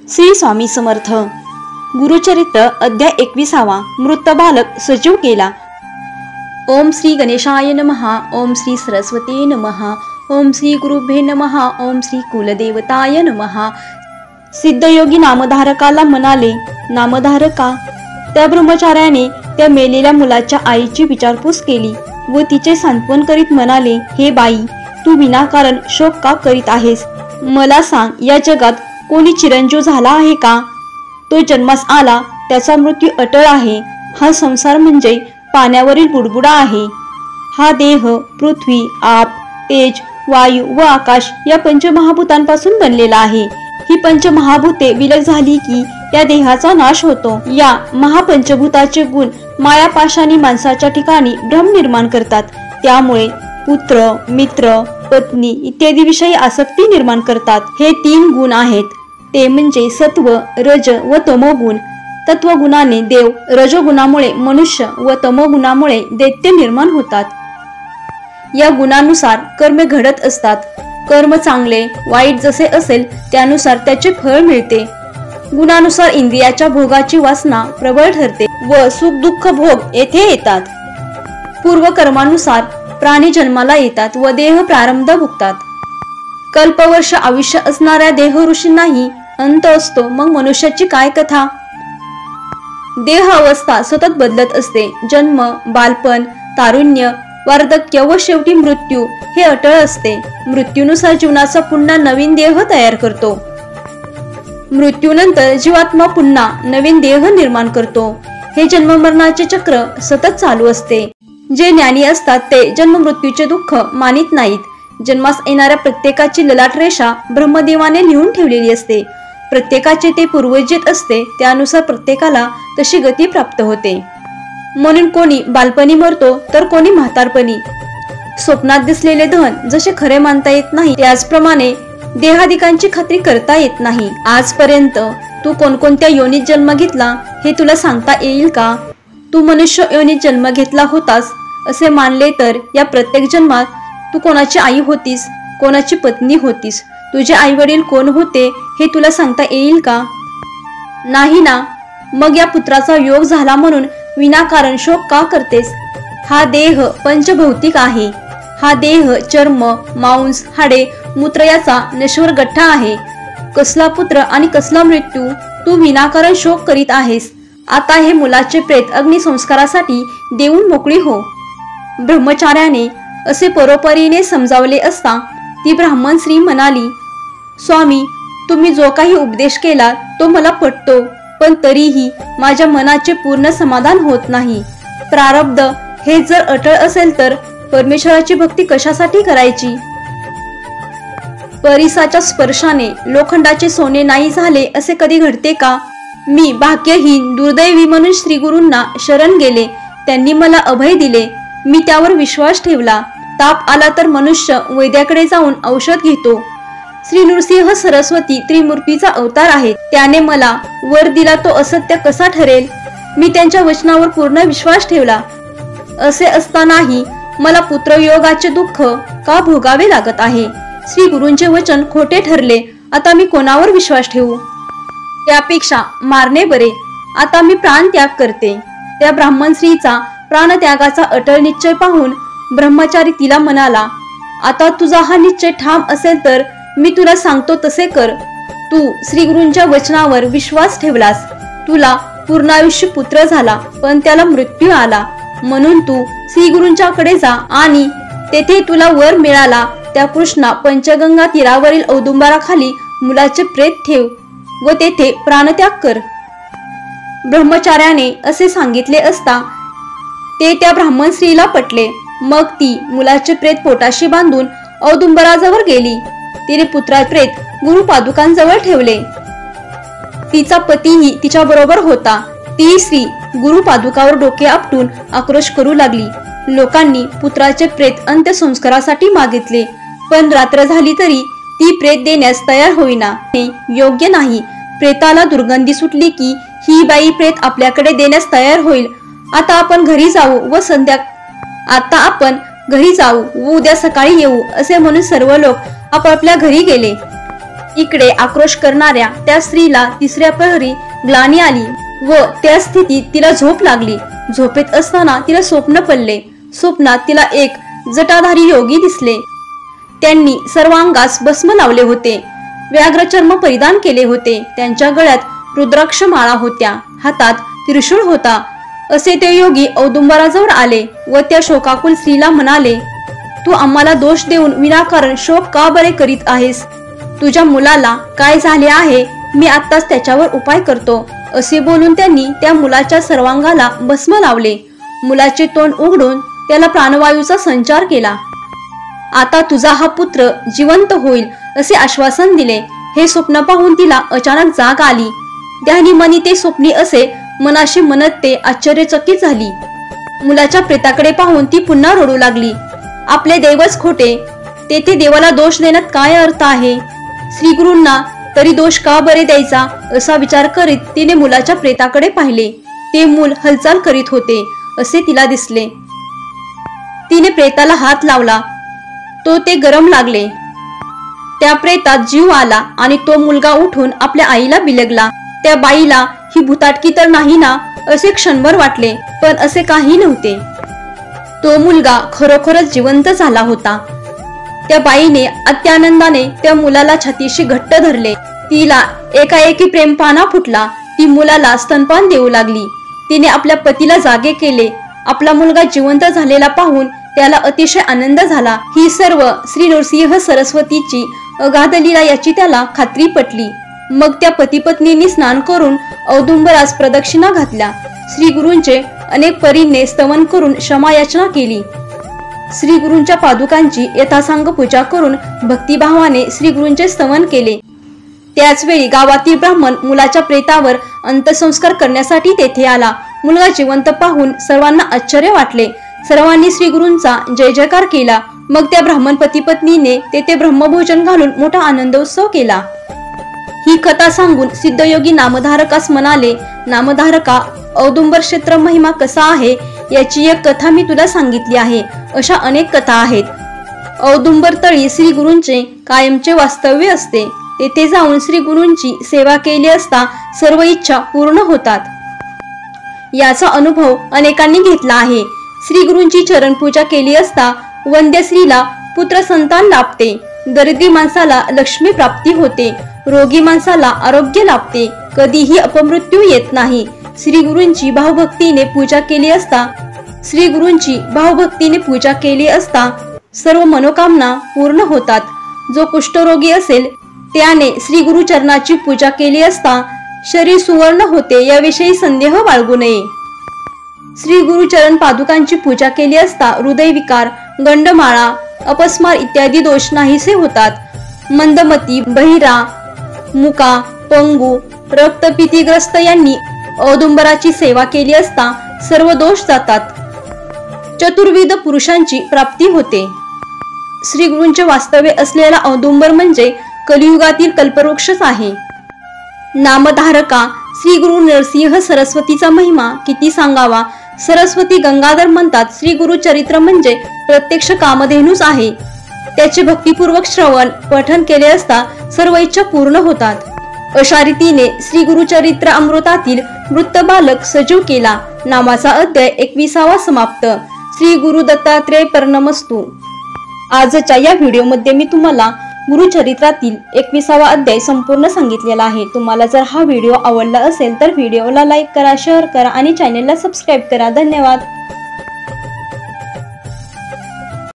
श्री स्वामी समर्थ. गुरुचरित्र अध्याय 21. मृत बालक सजीव केला. ओम श्री गणेशाय नमः. ओम श्री सरस्वती नमः. ओम श्री गुरुभ्ये नमः. ओम श्री कुलदेवताय नमः. सिद्धयोगी नामधारकाला म्हणाले, नामधारका, त्या ब्रह्मचार्याने त्या मेलेल्या मुलाच्या आईची विचारपूस केली व तिचे सांत्वन करीत म्हणाले, हे बाई, तू विनाकारण शोक का करीत आहेस? मला सांग, या जगात कोणी चिरंजीव झाला आहे का? तो जन्मास आला, त्याचा मृत्यू अटळ आहे. हा संसार म्हणजे पाण्यावरील बुडबुडा आहे. हा देह पृथ्वी, आप, तेज, वायू व आकाश या पंचमहाभूतांपासून बनलेला आहे. ही पंचमहाभूते विलग झाली की या देहाचा नाश होतो. या महापंचभूताचे गुण मायापाशाने माणसाच्या ठिकाणी भ्रम निर्माण करतात. त्यामुळे पुत्र, मित्र, पत्नी इत्यादी विषयी आसक्ती निर्माण करतात. हे 3 गुण आहेत, ते म्हणजे सत्व, रज व तमोगुण. तत्वगुणाने देव, रजोगुणामुळे मनुष्य व तमोगुणामुळे दैत्य निर्माण होतात. या गुणानुसार कर्मे घडत असतात. कर्म चांगले वाईट जसे असेल त्यानुसार त्याचे फळ मिळते. गुणानुसार इंद्रियाच्या भोगाची वासना प्रबळ ठरते व सुख दुःख भोग येथे येतात. पूर्वकर्मानुसार प्राणी जन्माला येतात व देह प्रारब्ध भुगतात. कल्पवर्ष आयुष्य असणाऱ्या देह ऋषींनाही अंत असतो, मग मनुष्याची काय कथा? देह अवस्था सतत बदलत असते. जन्म, बालपण, तारुण्य, वार्धक्य व शेवटी मृत्यू हे अटळ असते. मृत्यूनुसार जीवनाचा पुन्हा नवीन देह तयार करतो. मृत्यूनंतर जीवात्मा पुन्हा नवीन देह निर्माण करतो. हे जन्ममरणाचे चक्र सतत चालू असते. जे ज्ञानी असतात ते जन्म मृत्यूचे दुःख मानित नाहीत. जन्मास येणाऱ्या प्रत्येकाची ललाट रेषा ब्रह्मदेवाने लिहून ठेवलेली असते. प्रत्येकाचे ते पूर्वजित असते, त्यानुसार प्रत्येकाला तशी गती प्राप्त होते. म्हणून कोणी बालपणी मरतो तर कोणी म्हातारपणी. स्वप्नात दिसलेले धन जसे खरे मानता येत नाही, त्याचप्रमाणे देहादिकांची खात्री करता येत नाही. आजपर्यंत तू कोणकोणत्या योनीत जन्म घेतला हे तुला सांगता येईल का? तू मनुष्य योनीत जन्म घेतला होतास असे मानले तर या प्रत्येक जन्मात तू कोणाची आई होतीस, कोणाची पत्नी होतीस? तुझे आई वडील कोण होते हे तुला सांगता येईल का? नाही ना. मग या पुत्राचा योग झाला म्हणून विनाकारण शोक का करतेस? हा देह पंचभौतिक आहे. हा देह चर्म, मांस, हाडे, मूत्र याचा नश्वर गठ्ठा आहे. कसला पुत्र आणि कसला मृत्यू? तू विनाकारण शोक करीत आहेस. आता हे मुलाचे प्रेत अग्निसंस्कारासाठी देऊन मोकळी हो. ब्रह्मचार्याने असे परोपरीने समजावले असता ती ब्राह्मण स्त्री म्हणाली, स्वामी, तुम्ही जो काही उपदेश केला तो मला पटतो, पण तरीही माझ्या मनाचे पूर्ण समाधान होत नाही. प्रारब्ध हे जर अटळ असेल तर परमेश्वराची भक्ती कशासाठी करायची? परिसाच्या स्पर्शाने लोखंडाचे सोने नाही झाले असे कधी घडते का? मी भाग्यहीन, दुर्दैवी म्हणून श्री गुरूंना शरण गेले. त्यांनी मला अभय दिले. मी त्यावर विश्वास ठेवला. ताप आला तर मनुष्य वैद्याकडे जाऊन औषध घेतो. श्री नृसिंह सरस्वती त्रिमूर्तीचा अवतार आहे. त्याने मला वर दिला तो असत्य कसा ठरेल? मी त्यांच्या वचनावर पूर्ण विश्वास ठेवला. असे असतानाही मला पुत्रयोगाचे दुःख का भोगावे लागत आहे? श्री गुरूंचे वचन खोटे ठरले. आता मी कोणावर विश्वास ठेवू? त्यापेक्षा मारणे बरे. आता मी प्राण त्याग करते. त्या ब्राह्मण स्त्रीचा प्राणत्यागाचा अटळ निश्चय पाहून ब्रह्मचारी तिला म्हणाला, आता तुझा हा निश्चय ठाम असेल तर मी तुला सांगतो तसे कर. तू श्री गुरूंच्या वचनावर विश्वास ठेवलास. तुला पूर्णायुष्य पुत्र झाला, पण त्याला मृत्यू आला. म्हणून तू श्री गुरूंच्याकडे जा आणि तेथे तुला वर मिळाला त्या कृष्णा पंचगंगा तीरावरील औदुंबराखाली मुलाचे प्रेत ठेव व तेथे प्राणत्याग कर. ब्रह्मचार्याने असे सांगितले असता ते त्या ब्राह्मण स्त्रीला पटले. मग ती मुलाचे प्रेत पोटाशी बांधून औदुंबराजवळ गेली. तिने पुत्राचे प्रेत गुरुपादुकांजवळ ठेवले. तिचा पतीही तिच्या बरोबर होता. ती स्त्री गुरुपादुकावर डोके आपटून आक्रोश करू लागली. लोकांनी पुत्राचे प्रेत अंत्यसंस्कारासाठी मागितले, पण रात्र झाली तरी ती प्रेत देण्यास तयार होईना. हे योग्य नाही. प्रेताला दुर्गंधी सुटली की ही बाई प्रेत आपल्याकडे देण्यास तयार होईल. आता आपण घरी जाऊ व उद्या सकाळी येऊ असे म्हणून सर्व लोक आपापल्या घरी गेले. इकडे आक्रोश करणाऱ्या त्या स्त्रीला तिसऱ्या प्रहरी ग्लानी आली व त्या स्थितीत तिला झोप लागली. झोपेत असताना तिला स्वप्न पडले. स्वप्नात तिला एक जटाधारी योगी दिसले. त्यांनी सर्वांगास भस्म लावले होते. व्याघ्रचर्म परिधान केले होते. त्यांच्या गळ्यात रुद्राक्ष माळा होत्या. हातात त्रिशूळ होता. असे ते योगी औदुंबराजवळ आले व त्या शोकाकुल स्त्रीला म्हणाले, तू आम्हाला दोष देऊन विनाकारण शोक का बरे करीत आहेस? तुझ्या मुलाला काय झाले आहे? मी आत्ताच त्याच्यावर उपाय करतो. असे बोलून त्यांनी त्या मुलाच्या सर्वांगाला भस्म लावले. मुलाचे तोंड उघडून त्याला प्राणवायूचा संचार केला. आता तुझा हा पुत्र जिवंत होईल असे आश्वासन दिले. हे स्वप्न पाहून तिला अचानक जाग आली. ध्यानी मनी ते स्वप्नी असे मनाशी म्हणत ते आश्चर्यचकित झाली. मुलाच्या प्रेताकडे पाहून ती पुन्हा रडू लागली. आपले देवच खोटे, तेथे देवाला दोष देण्यात काय अर्थ आहे? श्री गुरूंना तरी दोष का बरे द्यायचा असा विचार करीत तिने मुलाच्या प्रेताकडे पाहिले. ते मूल हालचाल करीत होते असे तिला दिसले. तिने प्रेताला हात लावला. ते गरम लागले. त्या प्रेतात जीव आला आणि तो मुलगा उठून आपल्या आईला बिलगला. त्या बाईला ही भुताटकी तर नाही ना असे क्षणभर वाटले, पण असे काही नव्हते. तो मुलगा खरोखरच जिवंत झाला होता. त्या बाईने अत्यानंदाने त्या मुलाला छातीशी घट्ट धरले. तिला एकाएकी प्रेमपाना फुटला. ती मुलाला स्तनपान देऊ लागली. तिने आपल्या पतीला जागे केले. आपला मुलगा जिवंत झालेला पाहून त्याला अतिशय आनंद झाला. ही सर्व श्री नृसिंह सरस्वतीची अगाध लीला याची त्याला खात्री पटली. मग त्या पतीपत्नींनी स्नान करून औदुंबरास प्रदक्षिणा घातल्या. श्री गुरूंचे अनेक परीने स्तवन करून क्षमा याचना केली. श्री गुरूंच्या पादुकांची यथासांग पूजा करून भक्तिभावाने श्री गुरूंचे स्तवन केले. त्याच वेळी गावातील ब्राह्मण मुलाच्या प्रेतावर अंत्यसंस्कार करण्यासाठी तेथे आला. मुलगा जिवंत पाहून सर्वांना आश्चर्य वाटले. सर्वांनी श्री गुरूंचा जय जयकार केला. मग त्या ब्राह्मण पतीपत्नीने तेथे ब्रह्मभोजन घालून मोठा आनंदोत्सव केला. ही कथा सांगून सिद्धयोगी नामधारकास म्हणाले, नामधारका, औदुंबर क्षेत्र महिमा कसा आहे याची एक कथा मी तुला सांगितली आहे. अशा अनेक कथा आहेत. औदुंबर तळी श्री गुरूंचे कायमचे वास्तव्य असते. तेथे जाऊन श्री गुरूंची सेवा केली असता सर्व इच्छा पूर्ण होतात. याचा अनुभव अनेकांनी घेतला आहे. श्री गुरूंची चरणपूजा केली असता वंद्य स्त्रीला पुत्र संतान लाभते. दरिद्री माणसाला लक्ष्मी प्राप्ती होते. रोगी माणसाला आरोग्य लाभते. कधीही अपमृत्यू येत नाही. श्री गुरूंची भावभक्तीने पूजा केली असता सर्व मनोकामना पूर्ण होतात. जो कुष्ठरोगी असेल त्याने श्री गुरु चरणाची पूजा केली असता शरीर सुवर्ण होते. याविषयी संदेह बाळगू नये. श्री गुरु चरण पादुकांची पूजा केली असता हृदयविकार, गंडमाळा, अपस्मार इत्यादी दोष नाहीसे होतात. मंदमती, बहिरा, मुका, पंगू, रक्तपितीग्रस्त यांनी औदुंबराची सेवा केली असता सर्व दोष जातात. चतुर्विध पुरुषांची प्राप्ती होते. श्री गुरूंचे वास्तव्य असलेला औदुंबर म्हणजे कलियुगातील कल्पवृक्षच आहे. नामधारका, श्री गुरु नरसिंह सरस्वतीचा महिमा किती सांगावा. सरस्वती गंगाधर म्हणतात, श्री गुरु चरित्र म्हणजे प्रत्यक्ष कामधेनूच आहे. त्याचे भक्तिपूर्वक श्रवण पठन केले असता सर्व इच्छा पूर्ण होतात. अशा रीतीने श्री गुरुचरित्र अमृतातील मृत बालक सजीव केला नामाचा अध्याय 21वा समाप्त. श्री गुरु दत्तात्रेय प्रणमस्तु. आजच्या या व्हिडिओमध्ये मी तुम्हाला गुरुचरित्रातील 21वा अध्याय संपूर्ण सांगितलेला आहे. तुम्हाला जर हा व्हिडिओ आवडला असेल तर व्हिडिओला लाईक करा, शेअर करा आणि चॅनेलला सबस्क्राईब करा. धन्यवाद.